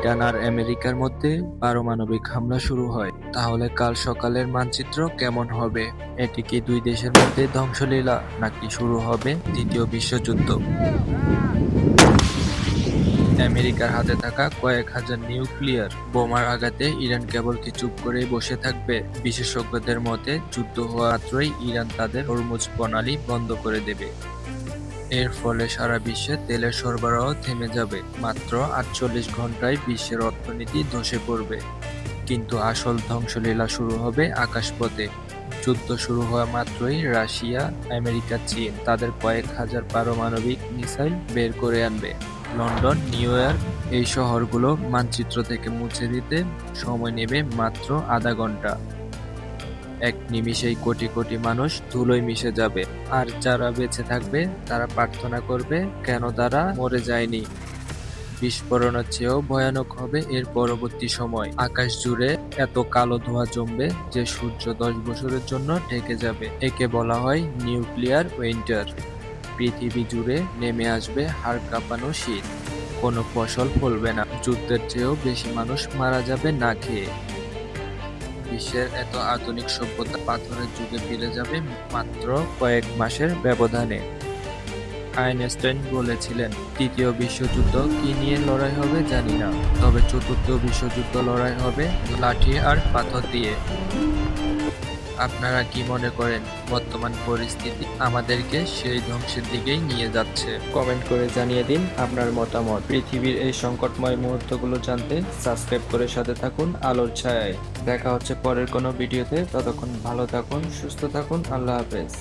Iran আর আমেরিকার মধ্যে পারমাণবিক হামলা শুরু হয়, তাহলে কাল সকালের মানচিত্র কেমন হবে? এটি কি দুই দেশের মধ্যে ধ্বংসলীলা, নাকি শুরু হবে দ্বিতীয় বিশ্বযুদ্ধ? আমেরিকার হাতে থাকা কয়েক হাজার নিউক্লিয়ার বোমার আঘাতে ইরান কেবল কি চুপ করেই বসে থাকবে? বিশেষজ্ঞদের মতে, যুদ্ধ হওয়া মাত্রই ইরান তাদের হরমুজ প্রণালী বন্ধ করে দেবে। এর ফলে সারা বিশ্বে তেলের সরবরাহ থেমে যাবে। মাত্র ৪৮ ঘন্টায় বিশ্বের অর্থনীতি ধসে পড়বে। কিন্তু আসল ধ্বংসলীলা শুরু হবে আকাশপথে। যুদ্ধ শুরু হওয়া মাত্রই রাশিয়া, আমেরিকা, চীন তাদের কয়েক হাজার পারমাণবিক মিসাইল বের করে আনবে। লন্ডন, নিউ ইয়র্ক এই শহরগুলো মানচিত্র থেকে মুছে দিতে সময় নেবে মাত্র আধা ঘন্টা। এক নিমিষেই কোটি কোটি মানুষ ধুলোয় মিশে যাবে। আর যারা বেঁচে থাকবে তারা প্রার্থনা করবে, কেন তারা মরে যায়নি। বিস্ফোরণের চেয়েও ভয়ানক হবে এর পরবর্তী সময়। আকাশ জুড়ে এত কালো ধোঁয়া জমবে যে সূর্য ১০ বছরের জন্য ঢেকে যাবে। একে বলা হয় নিউক্লিয়ার উইন্টার। পৃথিবী জুড়ে নেমে আসবে হাড় কাঁপানো শীত। কোনো ফসল ফলবে না। যুদ্ধের চেয়েও বেশি মানুষ মারা যাবে না খেয়ে। বিশ্বের এত আধুনিক সভ্যতা পাথরের যুগে ফিরে যাবে মাত্র কয়েক মাসের ব্যবধানে। আইনস্টাইন বলেছিলেন, তৃতীয় বিশ্বযুদ্ধ কি নিয়ে লড়াই হবে জানি না, তবে চতুর্থ বিশ্বযুদ্ধ লড়াই হবে লাঠি আর পাথর দিয়ে। আপনারা কি মনে করেন বর্তমান পরিস্থিতি আমাদেরকে সেই ধ্বংসের দিকেই নিয়ে যাচ্ছে? কমেন্ট করে জানিয়ে দিন আপনার মতামত। পৃথিবীর এই সংকটময় মুহূর্তগুলো জানতে সাবস্ক্রাইব করে সাথে থাকুন আলোর ছায়ায়। দেখা হচ্ছে পরের কোনো ভিডিওতে। ততক্ষণ ভালো থাকুন, সুস্থ থাকুন। আল্লাহ হাফেজ।